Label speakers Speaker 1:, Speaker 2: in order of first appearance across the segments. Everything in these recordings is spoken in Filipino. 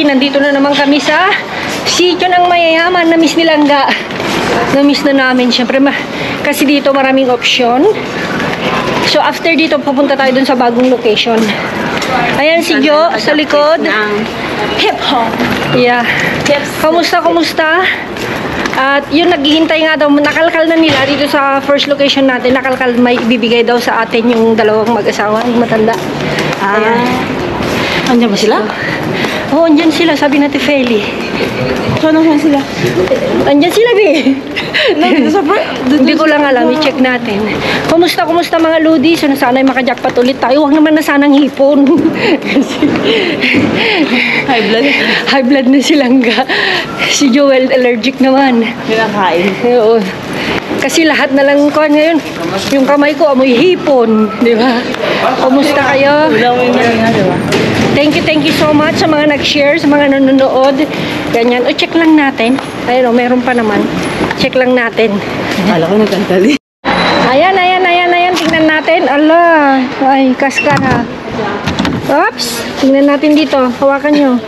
Speaker 1: nandito na naman kami sa sitio ng mayayaman. Na-miss ni Langga. Na-miss na namin. Siyempre, kasi dito maraming option. So, after dito, pupunta tayo dun sa bagong location. Ayan si Jo sa likod. Hip-hop. Yeah. Kamusta? At yun, naghihintay nga daw. Nakalkal na nila dito sa first location natin. Nakalkal, may ibibigay daw sa atin yung dalawang mag-asawa, yung matanda. Ayan.
Speaker 2: Andiyan ba sila?
Speaker 1: Oo, andyan sila, sabi na Feli.
Speaker 2: Saan sila?
Speaker 1: Andyan sila, Bi. Hindi ko lang alam, i-check natin. Kumusta mga Ludi? So, sana'y makajackpot ulit tayo. Huwag naman na sanang hipon. High blood na silang si Joel, allergic naman.
Speaker 2: Kinakain.
Speaker 1: Oo. Kasi lahat na lang ko ngayon. Yung kamay ko, amoy hipon. Di ba? Kumusta kayo? Thank you so much sa mga nag-share, sa mga nanonood. Ganyan. O, check lang natin. Ayun o, meron pa naman. Check lang natin.
Speaker 2: Akala ko nagkantali.
Speaker 1: Ayan. Tingnan natin. Ala. Ay, kaskara. Oops. Tingnan natin dito. Hawakan nyo.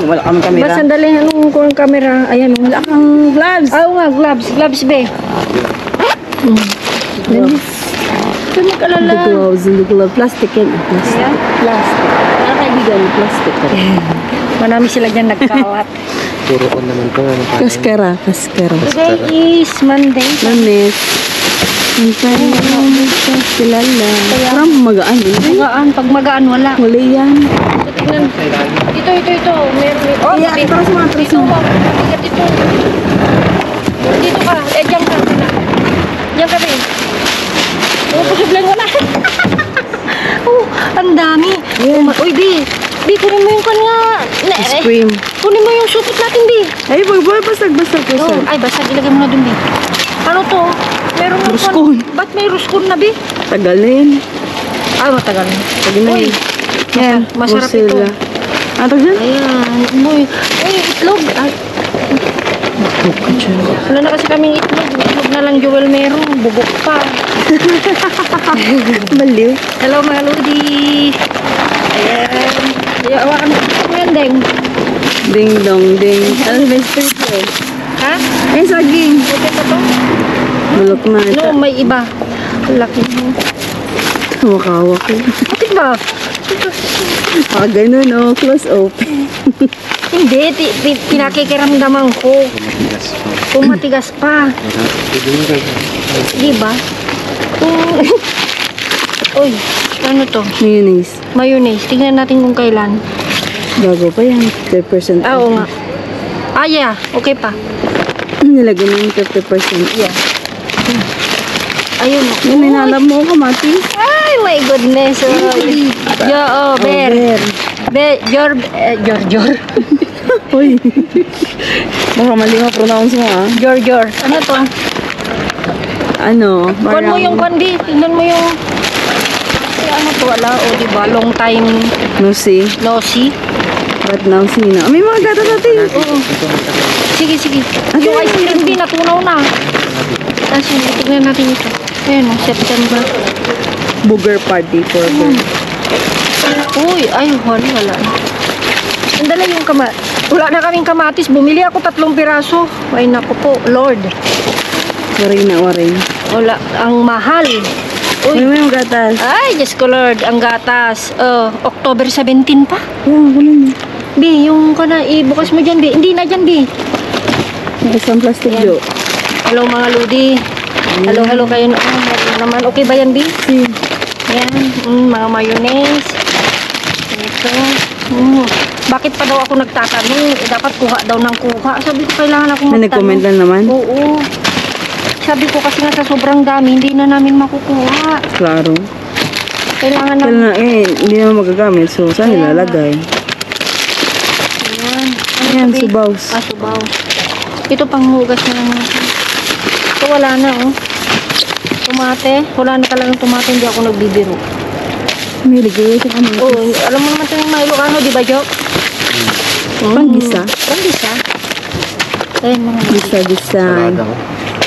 Speaker 2: Wala kami kamera.
Speaker 1: Ba't sandali? Anong kung camera? Ayan.
Speaker 2: Wala kang gloves.
Speaker 1: Oo nga, gloves. Gloves, be. Ito mag-alala.
Speaker 2: The glove. Plastic yan.
Speaker 1: Ayan.
Speaker 2: Plastic. Nakakaibigan yung plastic.
Speaker 1: Marami sila dyan nagkawat.
Speaker 3: Puro on naman to.
Speaker 2: Kaskara.
Speaker 1: Today is Monday.
Speaker 2: Lanes. Sila lang. Parang magaan yun.
Speaker 1: Magaan. Pag magaan, wala.
Speaker 2: Wala yan.
Speaker 1: Tingnan. Ito. Meron. Oh,
Speaker 2: Iya, para sa mga preso.
Speaker 1: Dito. Dito ka. Diyan ka. Diyan ka rin. Posible wala. Oh, ang dami. Uy, Bi, kunin mo yung kanya.
Speaker 2: Ice cream.
Speaker 1: Kunin mo yung supot natin, Bi.
Speaker 2: Ay, basag.
Speaker 1: Ay, basag. Ilagay mo na dun, Bi. Ano to? Meron ng
Speaker 2: Ruskon.
Speaker 1: Ba't may ruskon na, Bi?
Speaker 2: Tagal na yun.
Speaker 1: Ay, matagal na.
Speaker 2: Tagal na yun. Yan.
Speaker 1: Masarap ito.
Speaker 2: Ano dyan?
Speaker 1: Ayan. Uy, itlog. Ay. Wala na kasi kaming itlog. Itlog na lang, Joel, meron. Bubok pa.
Speaker 2: Baliw.
Speaker 1: Hello, mga Ludi. Ayan. Awakan mo yan, Deng.
Speaker 2: Ding dong ding. Ano ba yung street ko?
Speaker 1: Ha?
Speaker 2: Eh, saging.
Speaker 1: Okay pa to?
Speaker 2: Bulok na ito.
Speaker 1: No, may iba. Laki mo.
Speaker 2: Makawa ko.
Speaker 1: Matik ba?
Speaker 2: Ganun o. Close open.
Speaker 1: Hindi. Pinakikiramdaman ko. Kung matigas pa. Diba? Uy, ano to?
Speaker 2: Mayonnaise.
Speaker 1: Mayonnaise. Tingnan natin kung kailan.
Speaker 2: Bago pa yan. 30%.
Speaker 1: Oo nga. Yeah. Okay pa.
Speaker 2: Nilagyan mo yung 50%.
Speaker 1: Yeah. Ayun.
Speaker 2: Yung ninalab mo ko, Mati.
Speaker 1: Ay, my goodness. Jor.
Speaker 2: Uy. Baka mali mo pronounce mo, ah.
Speaker 1: Jor. Ano to?
Speaker 2: Ano?
Speaker 1: Kuhan mo yung kandi. Tingnan mo yung... ano to, wala. O, diba? Long time
Speaker 2: No see.
Speaker 1: no see.
Speaker 2: But now see na. May mga gata natin.
Speaker 1: Oo. Sige. Yung ice cream din, natunaw na. Kasi, tignan natin ito. Ayan, September.
Speaker 2: Booger party for girl.
Speaker 1: Uy, ay, wala. Sandali yung wala na kaming kamatis. Bumili ako 3 piraso. Ay, naku po, Lord.
Speaker 2: Warin.
Speaker 1: Wala, ang mahal. Uy.
Speaker 2: May mga gatas.
Speaker 1: Ay, Diyos ko, Lord, ang gatas. October 17 pa.
Speaker 2: Oo, gulo.
Speaker 1: Bi, yung ibukas mo dyan, Bi. Hindi na dyan, Bi.
Speaker 2: Isang plastic jo.
Speaker 1: Hello, mga Ludi. Hello kayo. Naman. Okay ba yan, Bi? Yan. Mga mayonnaise. Ito. Bakit pa daw ako nagtatanong? Dapat kuha daw ng kuha. Sabi ko, kailangan akong magtanong.
Speaker 2: Nag-comment lang naman?
Speaker 1: Oo. Sabi ko kasi nga sa sobrang dami, hindi na namin makukuha.
Speaker 2: Klaro.
Speaker 1: Kailangan na...
Speaker 2: hindi naman magagamit. So, saan nilalagay? Ayan, subaws.
Speaker 1: Subaws. Ito pang hugas na lang natin. Ito wala na, oh. Tomate. Wala na talagang tomate, hindi ako nagbibiro.
Speaker 2: May ligay sa kami.
Speaker 1: Oo, alam mo naman ito yung mga Ilocano, di ba, Jo?
Speaker 2: Panggisa.
Speaker 1: Ayun, mga
Speaker 2: Gisa.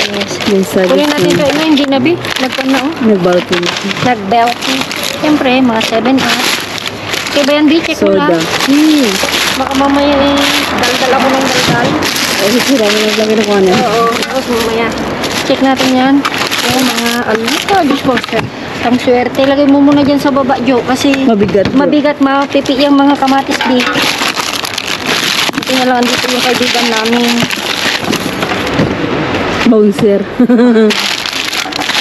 Speaker 1: Yes. Kunin natin ito. Hindi na, Bi. Nagpana, oh.
Speaker 2: Nag-balcony.
Speaker 1: Nag-belty. Siyempre, mga 7 up. Okay ba yan, Bi? Check mo lang.
Speaker 2: Soda.
Speaker 1: Baka mamaya daldal ako ng daldal.
Speaker 2: Ay, sira mo naglagay na kung ano.
Speaker 1: Oo. Tapos mamaya. Check natin yan. Yung mga dishwasher. Ang swerte. Lagay mo muna dyan sa baba, Jo. Kasi
Speaker 2: Mabigat.
Speaker 1: mabigat, mapipi yung mga kamatis di. Ito na lang dito yung kaibigan namin.
Speaker 2: Bouncer.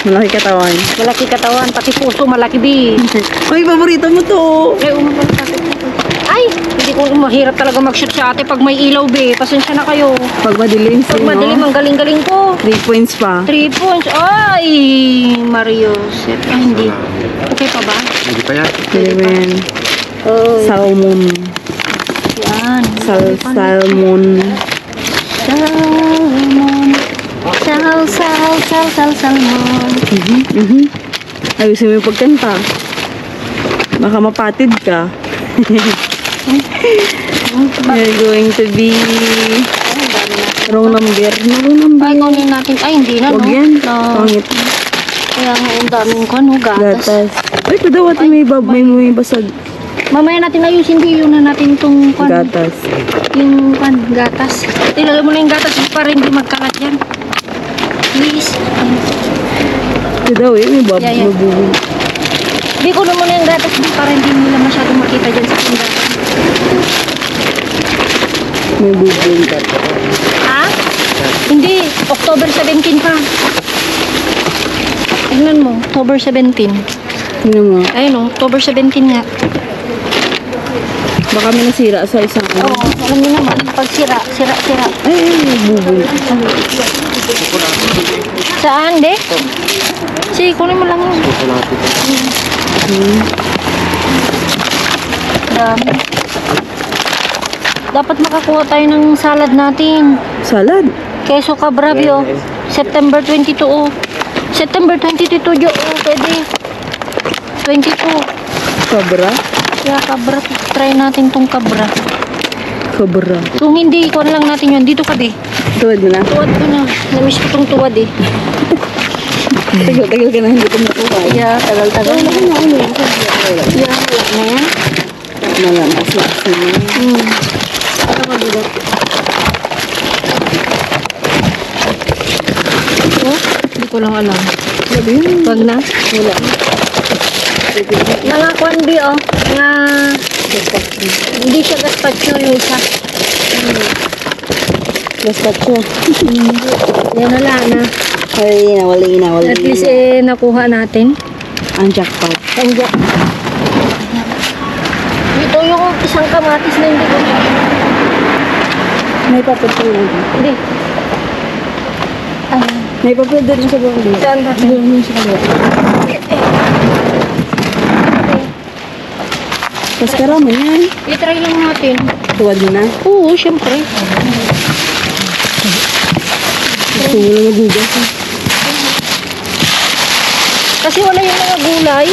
Speaker 2: Malaki katawan.
Speaker 1: Malaki katawan, pati puso malaki di.
Speaker 2: Ay, paborito mo to.
Speaker 1: Ay, umabang sa akin. Ay, hindi ko mahirap talaga mag-shoot sa ate pag may ilaw, be. Pasensya na kayo.
Speaker 2: Pag madilim,
Speaker 1: Pag madilim, ang galing-galing ko.
Speaker 2: 3 points pa.
Speaker 1: 3 points. Ay, Mario. Ah, hindi. Okay pa ba?
Speaker 3: Hindi pa yan.
Speaker 2: Eleven.
Speaker 1: Oh,
Speaker 2: Salmon.
Speaker 1: yan.
Speaker 2: Salmon.
Speaker 1: Salmon. Salmon.
Speaker 2: Ayusin mo yung pagkanta. Baka mapatid ka. You're going to be wrong number. Wrong number.
Speaker 1: Ay, kunin natin. Ay, hindi na, no?
Speaker 2: Huwag yan.
Speaker 1: No.
Speaker 2: Pangit.
Speaker 1: Kaya nga, ang daming ko, no? Gatas.
Speaker 2: Gatas. Ay, kadawat may may basag.
Speaker 1: Mamaya natin ayusin, di yun na natin itong
Speaker 2: Gatas.
Speaker 1: yung gatas. Ilagay mo na yung gatas para hindi magkalat yan. Please.
Speaker 2: Ito daw eh, may
Speaker 1: Yeah.
Speaker 2: mabubuhay.
Speaker 1: Di ko na muna yung gatas di para hindi nila masyadong makita dyan sa tindahan.
Speaker 2: May bubuhay ka.
Speaker 1: Ha? Hindi. October 17 pa. Tignan mo. October 17.
Speaker 2: Tingnan mo.
Speaker 1: Ayun o. October 17 nga.
Speaker 2: Baka may nasira sa isang
Speaker 1: Oo. Alam niyo naman. Pag sira.
Speaker 2: Ay, may bubuhay.
Speaker 1: Saan, de? Sige, kunin mo lang yun. Dami. Dapat makakuha tayo ng salad natin.
Speaker 2: Salad.
Speaker 1: Queso cabrabio. September 22. Oh. September 22, Jo. Oh, pwede. 22.
Speaker 2: Kabra.
Speaker 1: Kaya kabra. Try natin tong kabra.
Speaker 2: Kabra.
Speaker 1: Kung hindi, kuha lang natin yun. Dito ka, de.
Speaker 2: Tuwad mo na.
Speaker 1: Tuwad ko na. Namiss ko tong tuwad, eh.
Speaker 2: Tagal ka na hindi ko makuha.
Speaker 1: Yeah, tagal-tagal.
Speaker 2: Wala na ako.
Speaker 1: Yeah, wala na yan.
Speaker 2: Malamas na.
Speaker 1: Ito mabigat. Oh, hindi ko lang alam.
Speaker 2: Sabi yun.
Speaker 1: Wag na.
Speaker 2: Wala.
Speaker 1: Mga kwandi, oh. Mga... Hindi siya gazpacho yung isa.
Speaker 2: Gazpacho.
Speaker 1: Yan na lang na.
Speaker 2: Wala na.
Speaker 1: At least nakuha natin.
Speaker 2: Ang jackpot.
Speaker 1: Andiyan. Ito yung isang kamatis na hindi ko na.
Speaker 2: May papel pa yun.
Speaker 1: Hindi. Ayan.
Speaker 2: May papel doon sa buong dito.
Speaker 1: Saan natin?
Speaker 2: Doon sa kaliwa. Tapos karaman yan.
Speaker 1: I-try lang natin.
Speaker 2: Tuwad mo na.
Speaker 1: Oo, syempre.
Speaker 2: Gusto mo lang magugas.
Speaker 1: Kasi wala yung mga gulay.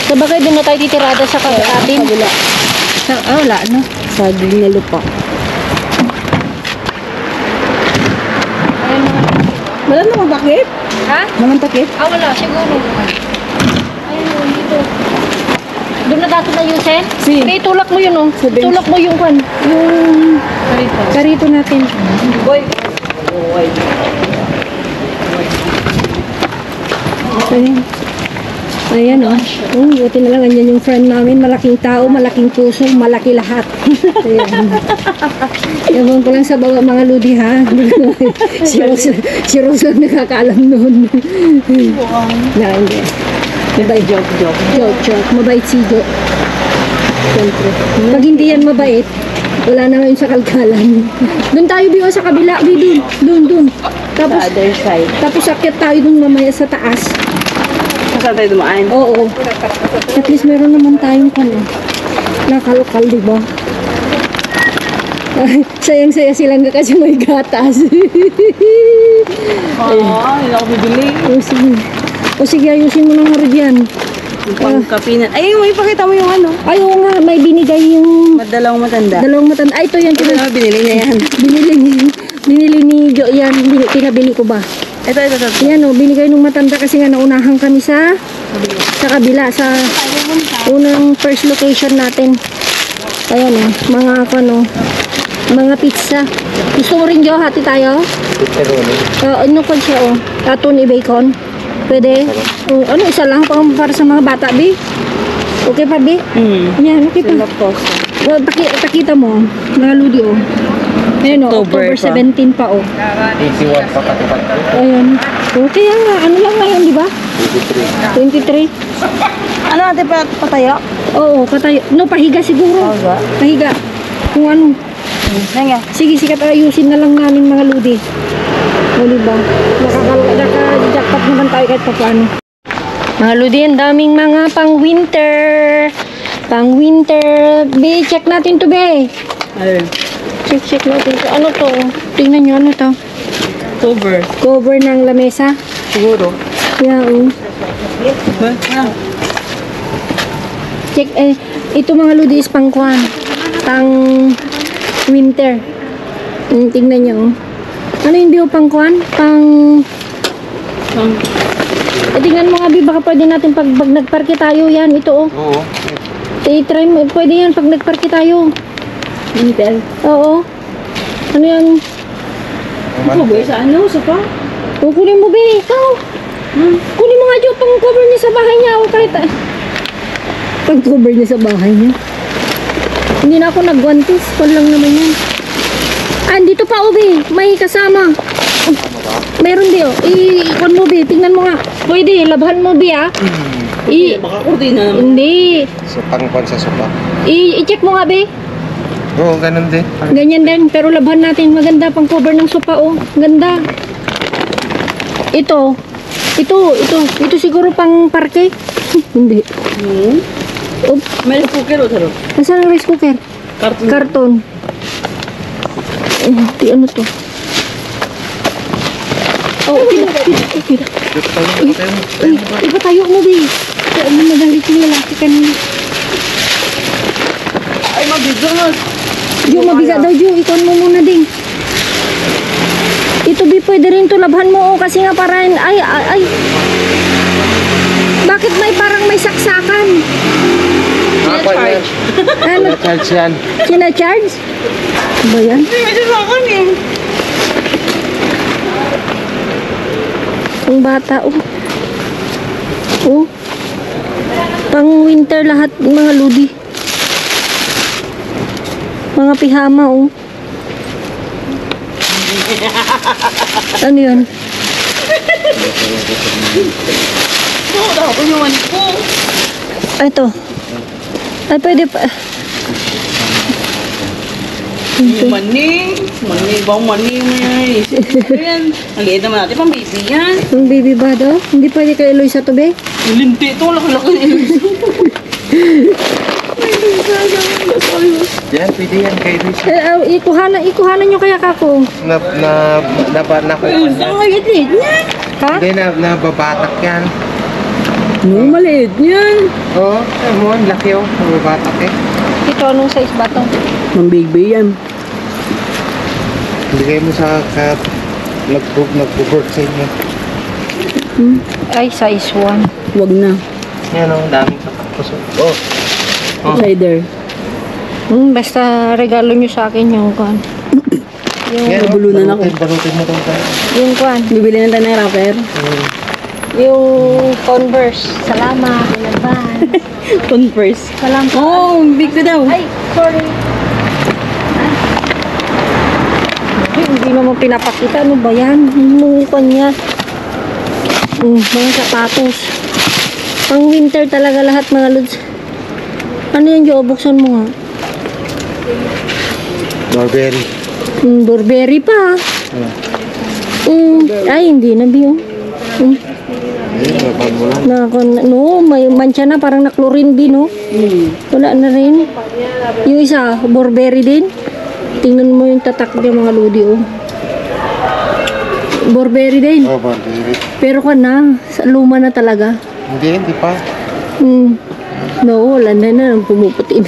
Speaker 1: Sabagay doon na tayo titirada sa atin.
Speaker 2: Kabila.
Speaker 1: Wala, no?
Speaker 2: Saging na lupa.
Speaker 1: Ayun na.
Speaker 2: Wala naman bakit?
Speaker 1: Ha?
Speaker 2: Naman takip?
Speaker 1: Wala, siguro. Ayun, dito. Doon na dato na yusin?
Speaker 2: Si.
Speaker 1: May tulak mo yun, oh.
Speaker 2: Sa bench.
Speaker 1: Tulak mo yung kan. Yung karito natin.
Speaker 2: Boy.
Speaker 1: Ayan. Ayan, oh. Buti na lang, andyan yung friend namin. Malaking tao, malaking puso, malaki lahat. Ayan. Ewan ko lang sa mga ludi, ha? si Rose lang nakakaalam noon. Na, hindi. Mabait. Joke. Mabait si Jo. Siyempre. Pag hindi yan mabait, wala na ngayon sa kalkalan. Doon tayo, Biwa, sa kabila. Doon. Tapos,
Speaker 2: Sa other side.
Speaker 1: tapos akyat tayo dun mamaya sa taas.
Speaker 2: Saan tayo dumaan?
Speaker 1: Oo. At least meron naman tayong nakalokal, di ba? Sayang-saya silang kasi may gatas.
Speaker 2: Hindi ako bibili.
Speaker 1: O sige, ayusin mo ng meridian.
Speaker 2: Yung pangkapinan. Ay, may pakita mo yung ano.
Speaker 1: Ay, oo nga, may binigay yung
Speaker 2: Madalawang matanda.
Speaker 1: dalawang matanda. Ay, ito yan.
Speaker 2: Ito na binili na yan.
Speaker 1: Binili ni Jo yan. Pinabili ko ba?
Speaker 2: Ito.
Speaker 1: Yan o, binigay nung matanda kasi nga naunahan kami sa kabila, sa unang first location natin. Ayan o, mga mga pizza. Gusto mo rin Jo, hati tayo? Ano pa siya o? Tuni bacon. Pwede? Ano, isa lang para sa mga bata, Bi? Okay pa, Bi? Yan, okay pa. Pakita mo, mga ludi o. Ayan o, October 17 pa o.
Speaker 3: 81 pa katipan.
Speaker 1: Ayan. Okay nga, ano lang ngayon, di ba? 23.
Speaker 2: Ano natin patayo?
Speaker 1: Oo, patayo. No, pahiga siguro. Pahiga. Kung ano.
Speaker 2: Nga.
Speaker 1: Sige, sikat ayusin na lang namin mga ludi. O, diba? Naka-jackpot naman tayo kahit pa paano. Mga ludi, ang daming mga pang-winter. Pang-winter. Be, check natin to, be.
Speaker 2: Ayun.
Speaker 1: Check natin to. Ano to? Tingnan nyo, ano to? Cover ng lamesa.
Speaker 2: Siguro.
Speaker 1: Yeah, Check, ito mga ludi is pang-kwan. Pang-winter. Tingnan nyo. Ano yung bio pang-kwan? Tingnan mo nga, Bi, baka pwede natin pag nagparke tayo yan. Ito, oh.
Speaker 3: Oo.
Speaker 1: I-try mo, pwede yan pag nagparke tayo.
Speaker 2: Winter.
Speaker 1: Oo. Ano yan?
Speaker 2: Ano ba? Sa ano? Sa pa?
Speaker 1: Kukunin mo, Bi, ikaw. Kunin mo nga dyan, pang-cover niya sa bahay niya. O kahit, pag-cover niya sa bahay niya. Hindi na ako nagwantis. Kung lang naman yan. Dito pa, Bi. May kasama. Meron di, oh. I-ikon mo, Bi. Tingnan mo nga. Pwede, labhan mo, Bi, ah.
Speaker 2: Baka kurtina naman.
Speaker 1: Hindi.
Speaker 3: So, pangkwan sa sopa.
Speaker 1: I-check mo nga, Bi.
Speaker 3: Oo, ganun din.
Speaker 1: Ganyan din. Pero labhan natin. Maganda pang cover ng sopa, oh. Ganda. Ito siguro pang parke. Hindi. Oh,
Speaker 2: May rice cooker o taro?
Speaker 1: nasaan ang rice cooker? Karton. Ano to? Oh, pila. Iba tayo mo, Bi. Ano magalit niya laki kanina.
Speaker 2: Ay, mabigyo na.
Speaker 1: Jo, mabigat daw, Jo. Ikon mo muna din. Ito, Bi, pwede rin to. Labhan mo, oh, kasi nga parang, ay. Bakit parang may saksakan?
Speaker 3: Charge.
Speaker 1: Ano?
Speaker 3: Charge yan.
Speaker 1: Sina-charge? Ba yan?
Speaker 2: Hindi, may sasakan eh.
Speaker 1: Ang bata, oh. Oh. Pang winter lahat, mga ludi. Mga pihama, oh. Ano yan?
Speaker 2: Oo, dapat yung manik ko.
Speaker 1: Ito. Ay, pwede pa.
Speaker 2: Yung mani. Bang mani mo yan. Yan. Ang liit naman natin, pang baby yan.
Speaker 1: Yung baby ba daw? Hindi pwede kay Eloy sa tube?
Speaker 2: Yung linti ito, laki-laki na yun.
Speaker 3: Yan, pwede yan kay Luis.
Speaker 1: Ikuhanan nyo kaya kako.
Speaker 2: Ayun, ang liit-liit niyan.
Speaker 1: Ha?
Speaker 3: Hindi, nababatak yan.
Speaker 2: No, maliit yan.
Speaker 3: Oo, mo, laki oh. Nababatak eh.
Speaker 1: Ito, anong size ba to?
Speaker 2: Mang baby yan.
Speaker 3: Bigay mo sa nag-work sa inyo.
Speaker 1: Ay, size 1.
Speaker 2: Wag na.
Speaker 3: Yan oh, daming katapos. Oh.
Speaker 2: Cider.
Speaker 1: Basta regalo nyo sa akin yung kwan.
Speaker 3: Yan,
Speaker 2: bulunan ako.
Speaker 3: Balutin mo itong tayo.
Speaker 1: Yung kwan.
Speaker 2: Bibili na tayo ng wrapper.
Speaker 1: Yung Converse. Salamat. In advance.
Speaker 2: Converse.
Speaker 1: Salamat.
Speaker 2: Oh, big na daw.
Speaker 1: Ay, sorry. Hindi naman pinapakita. Ano ba yan? Mukha niya. Mga sapatos. Pang winter talaga lahat mga lods. Ano yan, Jo? Buksan mo nga.
Speaker 3: Burberry.
Speaker 1: Burberry pa. Ay, hindi na, Bio.
Speaker 3: Ayun, napag mo lang.
Speaker 1: May mancha na. Parang naklorin din, no? Wala na rin. Yung isa, Burberry din. Tingnan mo yung tatak niya, mga lodi, oh. Burberry din.
Speaker 3: Oh, Burberry.
Speaker 1: Pero luma na talaga.
Speaker 3: Hindi pa.
Speaker 1: No, wala na pumuputi.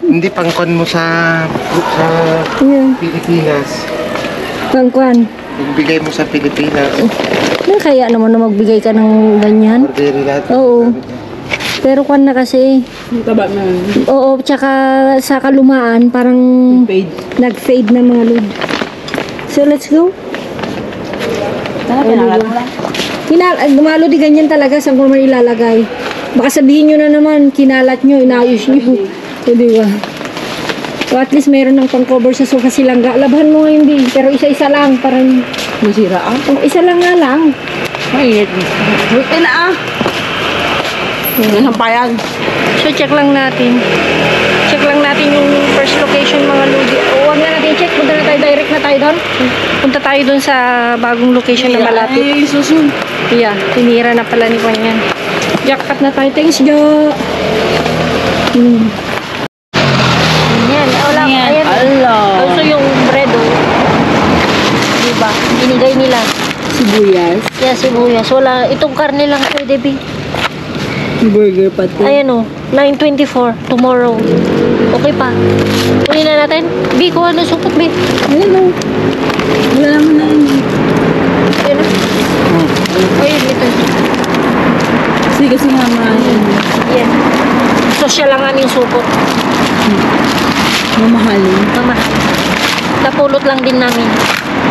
Speaker 3: hindi pangkon mo sa
Speaker 1: Yeah.
Speaker 3: Pilipinas.
Speaker 1: Pangkwan.
Speaker 3: Ibigay mo sa Pilipinas.
Speaker 1: Kaya naman na magbigay ka ng ganyan.
Speaker 3: Orderi lahat.
Speaker 1: Oo. Pero kwan na kasi.
Speaker 2: Ang taba na.
Speaker 1: Oo, tsaka sa kalumaan, parang
Speaker 2: Paid.
Speaker 1: nag-fade na mga load. So, let's go.
Speaker 2: Tara, pinalat mo lang.
Speaker 1: Gumalo di ganyan talaga, saan ko naman ilalagay. Baka sabihin nyo na naman, kinalat nyo, inayos nyo. So, di ba? So, at least meron ng pang-cover sa sofa silangga. Labahan mo ngayon, di. Pero isa-isa lang, parang...
Speaker 2: Masira ah.
Speaker 1: Isa lang nga lang.
Speaker 2: Mainit. Buti na ah. Nasampayan.
Speaker 1: So, check lang natin. Check lang natin yung first location, mga ludi. O, huwag na natin check. Punta na tayo, direct na tayo doon. Punta tayo doon sa bagong location na malapit.
Speaker 2: Ay, susun.
Speaker 1: Yeah, tinira na pala ni Juan yan. Jackpot na tayo. Thanks, Jo. Yan. Wala.
Speaker 2: Yan.
Speaker 1: Ayan.
Speaker 2: Hello.
Speaker 1: Also yung bread, oh. Diba? Binigay nila.
Speaker 2: Sibuyas.
Speaker 1: Kaya sibuyas. Wala. Itong karne lang pwede, Bi.
Speaker 2: Burger pati.
Speaker 1: Ayan, oh. 9:24. Tomorrow. Okay pa. Kunin na natin. Bi, kuha na supot, Bi.
Speaker 2: Ayan o. Wala naman na yun.
Speaker 1: Ayan na. Ayun, ito.
Speaker 2: Kasi nga yun.
Speaker 1: Yan. So, siya lang aming supot.
Speaker 2: Mamahalin.
Speaker 1: Mamahal. Napulot lang din namin.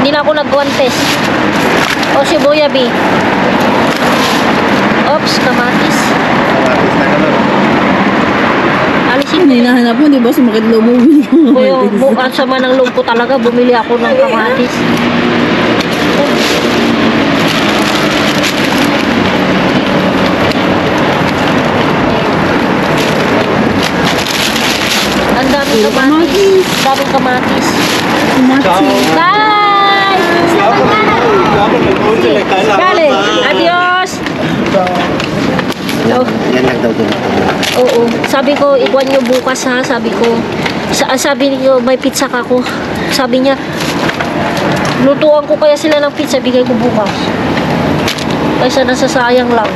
Speaker 1: Hindi na ako nag-contest. O si Boya B. Oops, kamatis.
Speaker 3: Kamatis na naman.
Speaker 1: Alisin
Speaker 2: Ano hinahanap mo, di ba? Sumakit loob mo.
Speaker 1: ko yung ang sama ng loob ko talaga. Bumili ako ng kamatis. Ang daming kamatis. Daming kamatis. Bye! Kale, adios! No.
Speaker 3: Yan lang daw din.
Speaker 1: Oo. Sabi ko, ikuan nyo bukas ha. Sabi ko, sabi niyo, may pizza ka ko. Sabi niya, lutuan ko kaya sila ng pizza, bigay ko bukas. Kaysa nasasayang lang.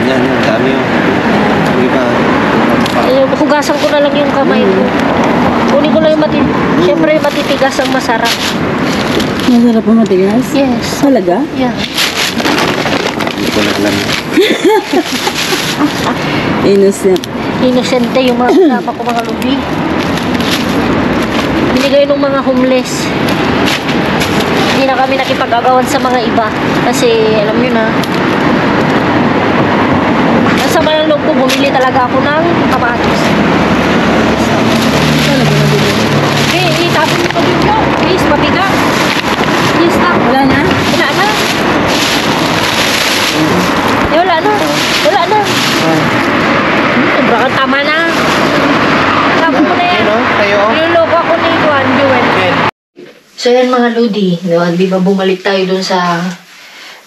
Speaker 3: Yan, dami yun. Hindi ba?
Speaker 1: Eh, hugasan ko na lang yung kamay ko. Kunin ko lang yung siyempre matitigas ang masarap.
Speaker 2: Masarap pa matigas?
Speaker 1: Yes.
Speaker 2: Talaga?
Speaker 1: Yeah.
Speaker 3: Hindi ko na alam.
Speaker 2: Innocent.
Speaker 1: Inosente yung mga kasama ko, mga lubi. Binigay ng mga homeless. Hindi na kami nakipag-agawan sa mga iba. Kasi, alam nyo na, nasa mga loob ko, bumili talaga ako ng kamatis.
Speaker 2: Talaga na din.
Speaker 1: Okay, itapon mo dito. Please, mabigat. Please, stop.
Speaker 2: Wala na?
Speaker 1: Wala na. Eh, wala na. Wala na. Sobrang tama na. Tapos mo na yan.
Speaker 3: Tayo.
Speaker 1: Niloloko ako ni Juan Jewel. So yan mga Ludi, no? Di ba bumalik tayo dun sa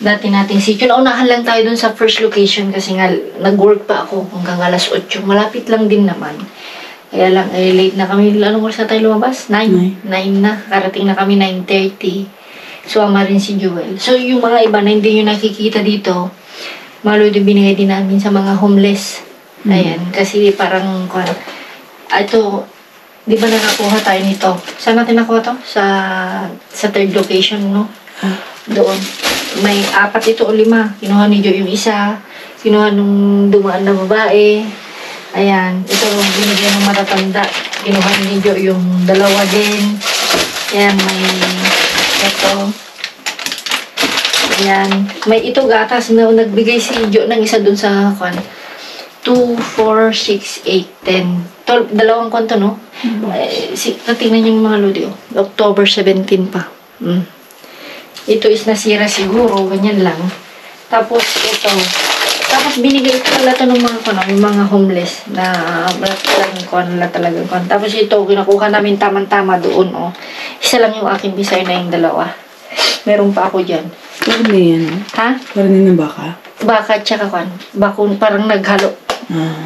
Speaker 1: dati nating sitio. Naunahan lang tayo dun sa first location kasi nga nag-work pa ako hanggang alas 8. Malapit lang din naman. Kaya lang, late na kami. Anong oras na tayo lumabas? 9 na. Karating na kami 9:30. Suwama rin si Jewel. So yung mga iba na hindi nyo nakikita dito, mga Ludi, binigay din namin sa mga homeless. Ayan, kasi parang, ito, di ba nakakuha tayo nito? Saan natin nakuha to? Sa third location, no? Doon. May 4 ito o 5. Kinuha ni Jo yung isa. Kinuha nung dumaan na babae. Ayan. Ito binigyan ng matatanda. Kinuha ni Jo yung 2 din. Ayan, may ito. Ayan. May ito gatas na nagbigay si Jo ng isa dun sa 2, 4, 6, 8, 10. 2 konto, no? Tingnan nyo yung mga Ludi, oh. October 17 pa. Ito is nasira siguro, ganyan lang. Tapos ito. Tapos binigay ito pala ito ng mga homeless na talagang. Tapos ito, kinakuha namin tamang-tama doon, oh. Isa lang yung aking bisay na yung 2. Meron pa ako dyan.
Speaker 2: Ano yan?
Speaker 1: Ha?
Speaker 2: Parang ng baka?
Speaker 1: Baka tsaka bakun, parang naghalo.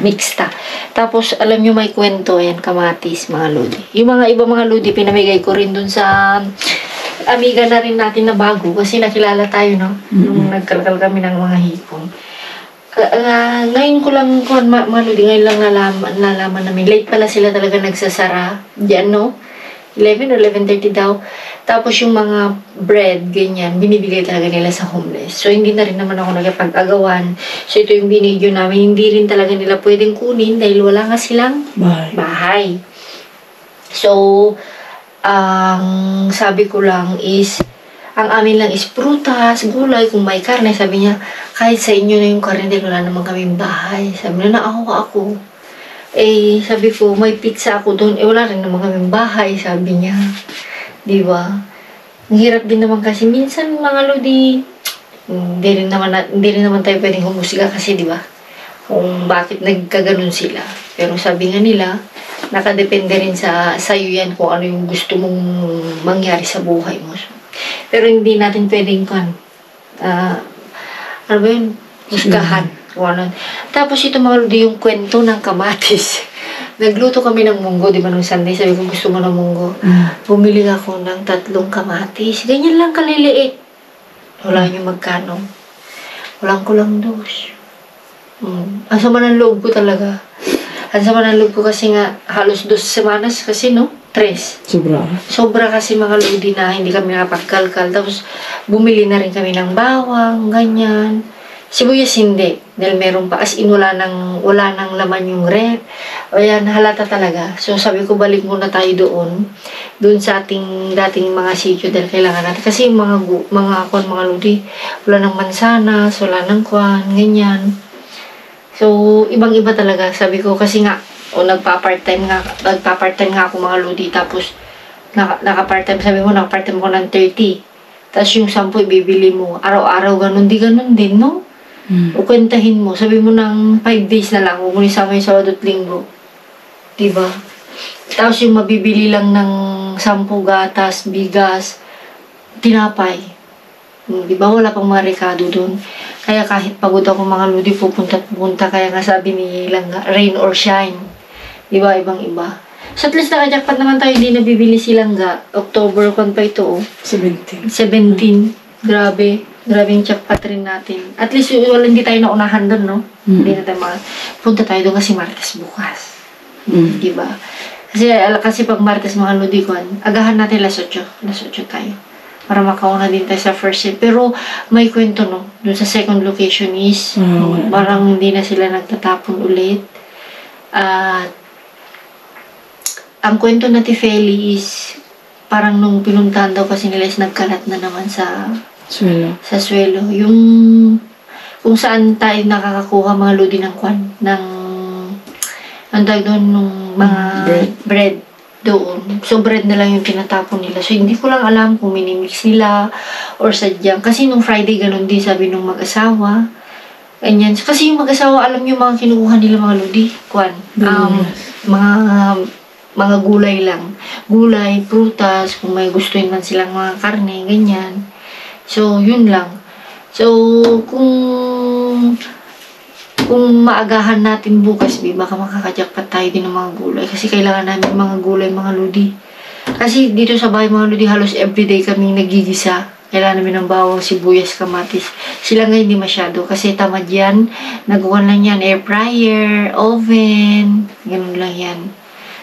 Speaker 1: Mixta. Tapos, alam nyo, may kwento yan, kamatis, mga Ludi. Yung mga iba mga Ludi, pinamigay ko rin dun sa amiga na rin natin na bago kasi nakilala tayo, no? Nung nagkalkal kami ng mga hipon. Ngayon ko lang, mga Ludi, ngayon lang nalaman namin. Late pala sila talaga nagsasara. Diyan, no? 11 or 11:30 daw. Tapos yung mga bread, ganyan, binibigay talaga nila sa homeless. So, hindi na rin naman ako nagpag-agawan. So, ito yung binidyo namin. Hindi rin talaga nila pwedeng kunin dahil wala nga silang bahay. So, ang sabi ko lang is, ang amin lang is prutas, gulay, kung may karne. Sabi niya, kahit sa inyo na yung karne, dahil wala naman kaming bahay. Sabi niya, ako. Eh, sabi ko, may pizza ako doon. Eh, wala rin naman kaming bahay, sabi niya. Diba? Ang hirap din naman kasi. Minsan, mga lodi, hindi rin naman tayo pwedeng humusga kasi, diba? Kung bakit nagkaganon sila. Pero sabi nga nila, nakadepende rin sa iyo yan kung ano yung gusto mong mangyari sa buhay mo. Pero hindi natin pwedeng ano ba yun? Husgahan. Tapos ito mga lodi, yung kwento ng kamatis. Nagluto kami ng munggo, di ba, nung Sunday, sabi ko gusto mo ng munggo. Bumili ako ng 3 kamatis. Ganyan lang kaliliit. Wala nyo magkano. Walang kulang dos. Ang sama ng loob ko talaga. Ang sama ng loob ko kasi nga, halos 2 semanas kasi, no? 3. Sobra kasi mga lodi na hindi kami nakapagkalkal. Tapos, bumili na rin kami ng bawang, ganyan. Sibuyas hindi. Dahil meron pa. As in, wala nang laman yung rep. O yan, halata talaga. So, sabi ko, balik muna tayo doon. Doon sa ating dating mga sityo dahil kailangan natin. Kasi yung mga lodi, wala nang mansanas, wala nang kwan, ganyan. So, ibang-iba talaga. Sabi ko, kasi nga, nagpa-part-time nga ako mga lodi. Tapos, naka-part-time, sabi mo, naka-part-time ko ng 30. Tapos yung 10 ibibili mo. Araw-araw, ganun din, no? O kwentahin mo. Sabi mo ng 5 days na lang. Huwag mo nisama yung Sabado at Linggo. Diba? Tapos yung mabibili lang ng 10 gatas, bigas, tinapay. Diba? Wala pang mga rekado dun. Kaya kahit pagod ako mga lodi, pupunta. Kaya nga sabi ni Langga, rain or shine. Diba? Ibang-iba. So at least naka-jackpot naman tayo. Hindi nabibili si Langga. October, kung pa ito, 17. Grabe yung jackpot rin natin. At least, hindi tayo naunahan doon, no? Hindi na tayo punta tayo doon kasi Martes bukas. Diba? Kasi pag Martes mga lodi ko, agahan natin alas 8 tayo. Para makauna din tayo sa first set. Pero, may kwento, no? Doon sa second location is, parang hindi na sila nagtatapon ulit. At, ang kwento na Tifeli is, parang nung pinuntahan daw kasi nila is nagkalat na naman sa swelo. Yung kung saan tayo nakakakuha mga lodi ng kwan, ng ang tawag doon, nung mga bread doon. So, bread na lang yung tinatapon nila. So, hindi ko lang alam kung minimix nila or sadyang. Kasi nung Friday, ganun din sabi nung mag-asawa. Ganyan. So, kasi yung mag-asawa, alam yung mga kinukuha nila mga lodi. Kwan. Mga gulay lang. Gulay, prutas, kung may gustuin man silang mga karne, ganyan. So, yun lang. So, kung maagahan natin bukas, baka makakajakpat tayo din ng mga gulay. Kasi kailangan namin mga gulay, mga lodi. Kasi dito sa bahay, mga lodi, halos everyday kaming nagigisa. Kailangan namin ng bawang, sibuyas, kamatis. Sila nga hindi masyado. Kasi tamad yan. Nagawa lang yan. Air fryer, oven. Ganun lang yan.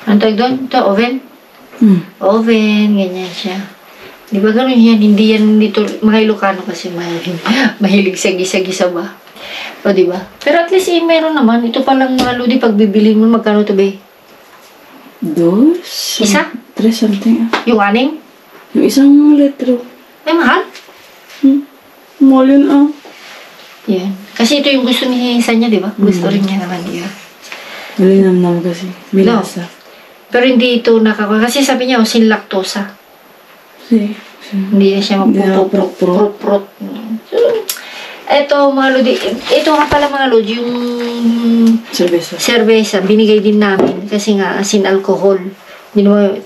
Speaker 1: Ano tawag doon? Ito, oven? Oven, ganyan siya. Di ba ganun yan? Hindi yan dito, mga Ilocano kasi mahilig sa gisa-gisa ba? O di ba? Pero at least meron naman. Ito palang mga lodi, pag bibili mo, magkano ito ba?
Speaker 2: 2?
Speaker 1: Isa?
Speaker 2: 3 something.
Speaker 1: Yung 6?
Speaker 2: Yung isang litro.
Speaker 1: Ay, mahal?
Speaker 2: Mahal yun
Speaker 1: Yan. Kasi ito yung gusto ni Sanya, di ba? Gusto rin niya naman niya.
Speaker 2: Malinam kasi. May lasa.
Speaker 1: Pero hindi ito nakakuha. Kasi sabi niya, sin lactosa. Hindi na siya magpuprot. So, eto mga lodi, ito nga pala mga lodi, yung cerveza, binigay din namin kasi nga sin alcohol. Hindi naman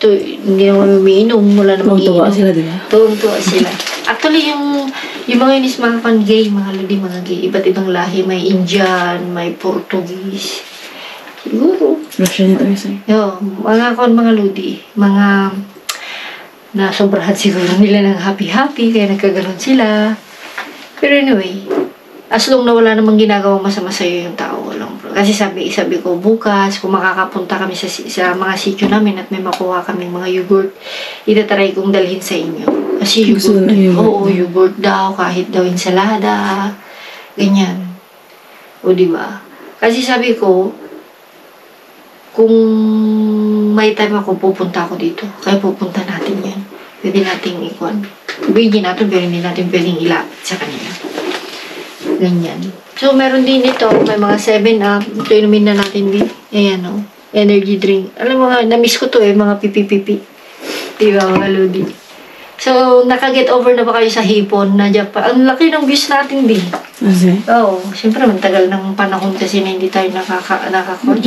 Speaker 1: umiinom, wala namang iinom.
Speaker 2: Tuwa sila, di ba?
Speaker 1: Tuwa sila. Actually, yung mga yun is mga pan-gay, mga lodi, mga gay. Iba't ibang lahi, may Indian, may Portuguese. Siguro.
Speaker 2: Russian ito isa.
Speaker 1: Mga lodi, mga nasobrahan siguro nila ng happy-happy, kaya nagkaganon sila. Pero anyway, as long na wala namang ginagawang masama sa'yo yung tao, walang Kasi sabi ko, bukas, kung makakapunta kami sa mga sityo namin at may makuha kami mga yogurt, itatry kong dalhin sa inyo. Kasi
Speaker 2: Gusto
Speaker 1: yogurt,
Speaker 2: na yogurt.
Speaker 1: oo, yogurt daw, kahit daw ensalada, ganyan. O, diba? Kasi sabi ko, kung may time ako, pupunta ako dito. Kaya pupunta natin yan. Pwede nating ikuan. Bigyan natin, pero hindi natin pwedeng ilapit sa kanila. Ganyan. So, meron din ito. May mga 7-up. Ito inumin na natin din. Ayan, o. Energy drink. Alam mo nga, na-miss ko to mga pipi-pipi. Diba, mga lodi? So, naka-get over na ba kayo sa hipon na Japan? Ang laki ng views natin din.
Speaker 2: Kasi?
Speaker 1: Oo. Siyempre, matagal ng panahon kasi na hindi tayo
Speaker 2: Jackpot.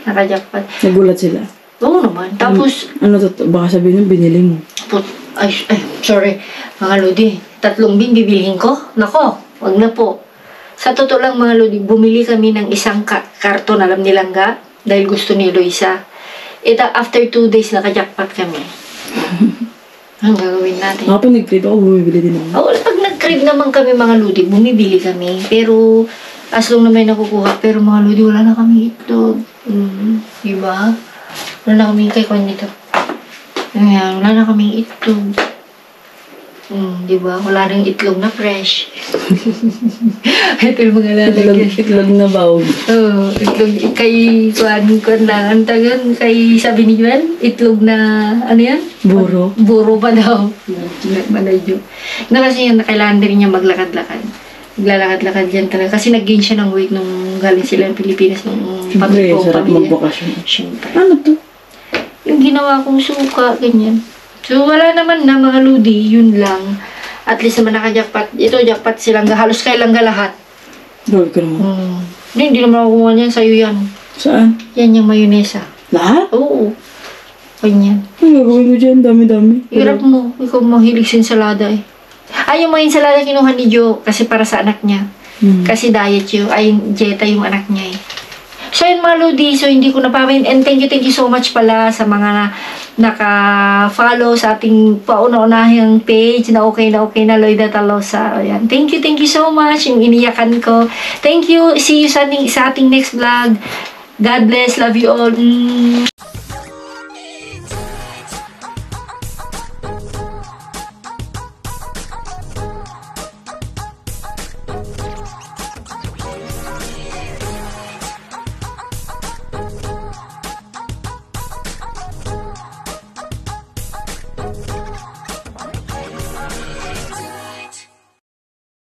Speaker 1: naka-jackpot.
Speaker 2: Nagulat sila.
Speaker 1: Oo naman. Tapos,
Speaker 2: Ano to? Baka sabihin mo, binili mo.
Speaker 1: sorry. Mga lodi, 3 bin bibilihin ko? Nako, wag na po. Sa totoo lang mga lodi, bumili kami ng isang karton, alam nilang ga, dahil gusto ni Luisa. After 2 days, naka-jackpot kami. Ang gagawin natin?
Speaker 2: Ako pag nag-crave ako, bumibili din ako.
Speaker 1: Oo, pag nag-crave naman kami mga lodi, bumibili kami. Pero, as long na may nakukuha. Pero mga lodi, wala na kami itlog. Diba? Wala na kami kay Kwan dito. Ayan, wala na kaming itlog. Diba? Wala rin itlog na fresh. Ito yung mga lalagyan.
Speaker 2: Itlog na bawd.
Speaker 1: Oo, itlog kay Kwan lang. Ang tagan kay sabi ni Juan, itlog na, ano yan?
Speaker 2: Buro.
Speaker 1: Buro pa daw. Manadyo. Na kasi yan, kailangan din niya maglakad-lakad. Maglalakad-lakad yan talaga. Kasi nag-gain siya ng weight nung galing sila ng Pilipinas nung
Speaker 2: Siyempre,
Speaker 1: pamilya.
Speaker 2: sarap magbakasyon.
Speaker 1: Siyempre.
Speaker 2: Ano to?
Speaker 1: Yung ginawa kong suka, ganyan. So, wala naman na mga ludi, yun lang. At least naman naka-jackpot. Ito, jackpot silang halos kailang lahat.
Speaker 2: Gawin ko naman.
Speaker 1: Hindi naman ako kumuha niyan, sa'yo yan.
Speaker 2: Saan?
Speaker 1: Yan yung mayonesa.
Speaker 2: Lahat?
Speaker 1: Oo. Ganyan.
Speaker 2: Ano gagawin ko dyan? Dami-dami.
Speaker 1: Hirap mo. Ikaw mahilig sa ensalada eh. Ay, yung mga ensalada kinuha ni Jo kasi para sa anak niya. Kasi diet yun. Ay, dieta yung anak niya eh. So, yun mga lodi. So, hindi ko napapain. And thank you so much pala sa mga naka-follow sa ating pauna-unahing page na okay na Loida Talosa. Ayan. Thank you so much. Yung iniyakan ko. Thank you. See you sa ating next vlog. God bless. Love you all.